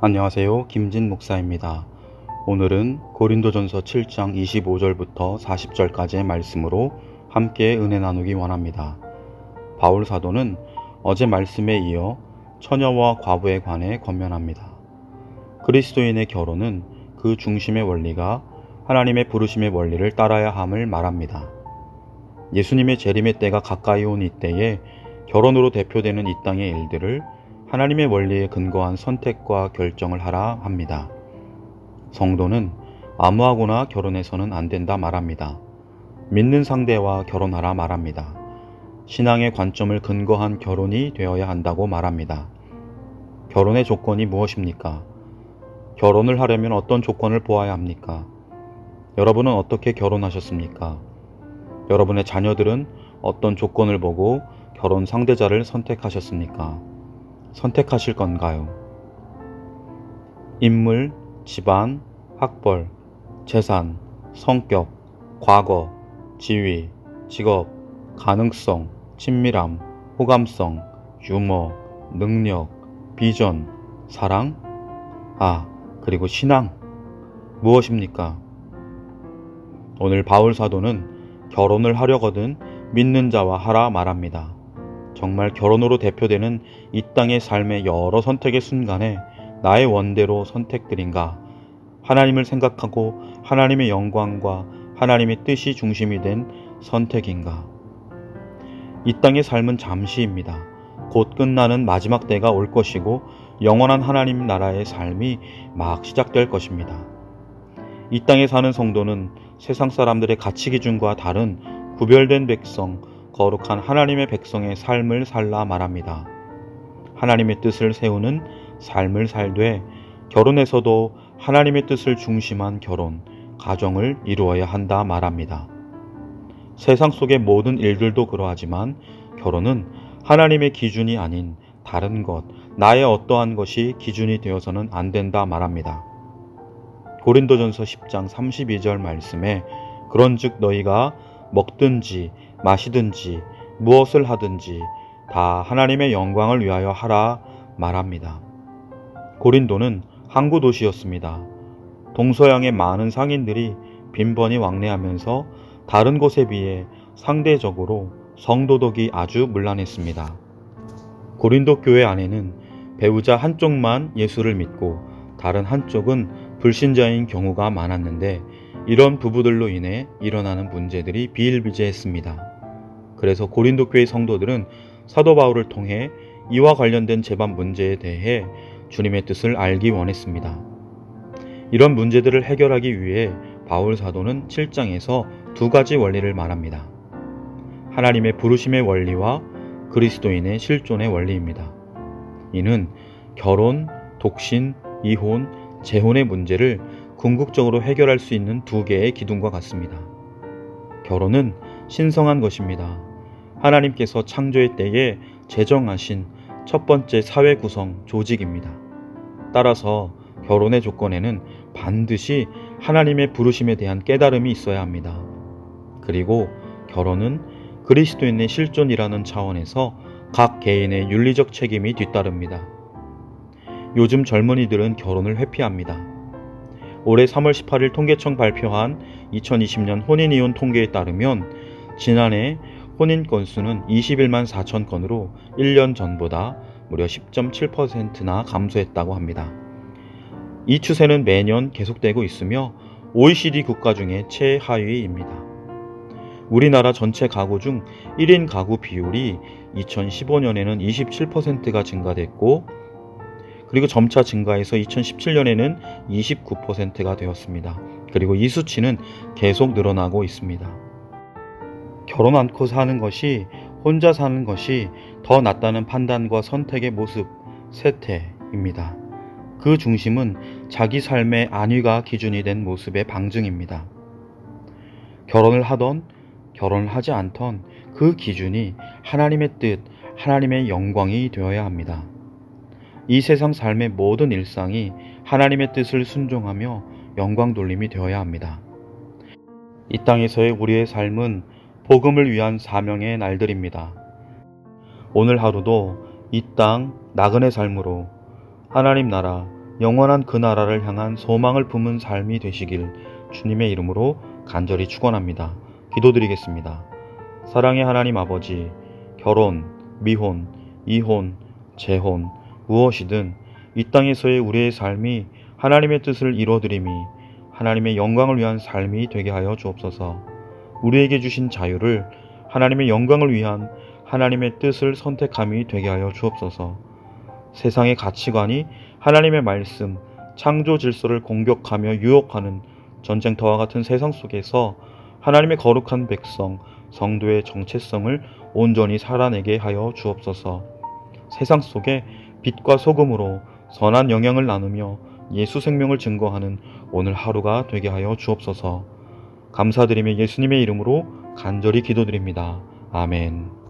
안녕하세요. 김진 목사입니다. 오늘은 고린도전서 7장 25절부터 40절까지의 말씀으로 함께 은혜 나누기 원합니다. 바울 사도는 어제 말씀에 이어 처녀와 과부에 관해 권면합니다. 그리스도인의 결혼은 그 중심의 원리가 하나님의 부르심의 원리를 따라야 함을 말합니다. 예수님의 재림의 때가 가까이 온 이때에 결혼으로 대표되는 이 땅의 일들을 하나님의 원리에 근거한 선택과 결정을 하라 합니다. 성도는 아무하고나 결혼해서는 안 된다 말합니다. 믿는 상대와 결혼하라 말합니다. 신앙의 관점을 근거한 결혼이 되어야 한다고 말합니다. 결혼의 조건이 무엇입니까? 결혼을 하려면 어떤 조건을 보아야 합니까? 여러분은 어떻게 결혼하셨습니까? 여러분의 자녀들은 어떤 조건을 보고 결혼 상대자를 선택하셨습니까? 선택하실 건가요? 인물, 집안, 학벌, 재산, 성격, 과거, 지위, 직업, 가능성, 친밀함, 호감성, 유머, 능력, 비전, 사랑, 그리고 신앙. 무엇입니까? 오늘 바울 사도는 결혼을 하려거든 믿는 자와 하라 말합니다. 정말 결혼으로 대표되는 이 땅의 삶의 여러 선택의 순간에 나의 원대로 선택들인가? 하나님을 생각하고 하나님의 영광과 하나님의 뜻이 중심이 된 선택인가? 이 땅의 삶은 잠시입니다. 곧 끝나는 마지막 때가 올 것이고 영원한 하나님 나라의 삶이 막 시작될 것입니다. 이 땅에 사는 성도는 세상 사람들의 가치 기준과 다른 구별된 백성, 거룩한 하나님의 백성의 삶을 살라 말합니다. 하나님의 뜻을 세우는 삶을 살되 결혼에서도 하나님의 뜻을 중심한 결혼, 가정을 이루어야 한다 말합니다. 세상 속의 모든 일들도 그러하지만 결혼은 하나님의 기준이 아닌 다른 것, 나의 어떠한 것이 기준이 되어서는 안 된다 말합니다. 고린도전서 10장 32절 말씀에 그런즉 너희가 먹든지 마시든지 무엇을 하든지 다 하나님의 영광을 위하여 하라 말합니다. 고린도는 항구 도시였습니다. 동서양의 많은 상인들이 빈번히 왕래하면서 다른 곳에 비해 상대적으로 성도덕이 아주 문란했습니다. 고린도 교회 안에는 배우자 한쪽만 예수를 믿고 다른 한쪽은 불신자인 경우가 많았는데 이런 부부들로 인해 일어나는 문제들이 비일비재했습니다. 그래서 고린도 교회 성도들은 사도 바울을 통해 이와 관련된 재반 문제에 대해 주님의 뜻을 알기 원했습니다. 이런 문제들을 해결하기 위해 바울 사도는 7장에서 두 가지 원리를 말합니다. 하나님의 부르심의 원리와 그리스도인의 실존의 원리입니다. 이는 결혼, 독신, 이혼, 재혼의 문제를 궁극적으로 해결할 수 있는 두 개의 기둥과 같습니다. 결혼은 신성한 것입니다. 하나님께서 창조의 때에 제정하신 첫 번째 사회 구성 조직입니다. 따라서 결혼의 조건에는 반드시 하나님의 부르심에 대한 깨달음이 있어야 합니다. 그리고 결혼은 그리스도인의 실존이라는 차원에서 각 개인의 윤리적 책임이 뒤따릅니다. 요즘 젊은이들은 결혼을 회피합니다. 올해 3월 18일 통계청 발표한 2020년 혼인이혼 통계에 따르면 지난해 혼인 건수는 21만 4천 건으로 1년 전보다 무려 10.7%나 감소했다고 합니다. 이 추세는 매년 계속되고 있으며 OECD 국가 중에 최하위입니다. 우리나라 전체 가구 중 1인 가구 비율이 2015년에는 27%가 증가됐고 그리고 점차 증가해서 2017년에는 29%가 되었습니다. 그리고 이 수치는 계속 늘어나고 있습니다. 결혼 않고 사는 것이 혼자 사는 것이 더 낫다는 판단과 선택의 모습, 세태입니다. 그 중심은 자기 삶의 안위가 기준이 된 모습의 방증입니다. 결혼을 하던 결혼을 하지 않던 그 기준이 하나님의 뜻, 하나님의 영광이 되어야 합니다. 이 세상 삶의 모든 일상이 하나님의 뜻을 순종하며 영광 돌림이 되어야 합니다. 이 땅에서의 우리의 삶은 복음을 위한 사명의 날들입니다. 오늘 하루도 이 땅 나그네 삶으로 하나님 나라 영원한 그 나라를 향한 소망을 품은 삶이 되시길 주님의 이름으로 간절히 축원합니다. 기도드리겠습니다. 사랑의 하나님 아버지, 결혼, 미혼, 이혼, 재혼, 무엇이든 이 땅에서의 우리의 삶이 하나님의 뜻을 이루어드림이 하나님의 영광을 위한 삶이 되게 하여 주옵소서. 우리에게 주신 자유를 하나님의 영광을 위한 하나님의 뜻을 선택함이 되게 하여 주옵소서. 세상의 가치관이 하나님의 말씀, 창조 질서를 공격하며 유혹하는 전쟁터와 같은 세상 속에서 하나님의 거룩한 백성, 성도의 정체성을 온전히 살아내게 하여 주옵소서. 세상 속에 빛과 소금으로 선한 영향을 나누며 예수 생명을 증거하는 오늘 하루가 되게 하여 주옵소서. 감사드리며 예수님의 이름으로 간절히 기도드립니다. 아멘.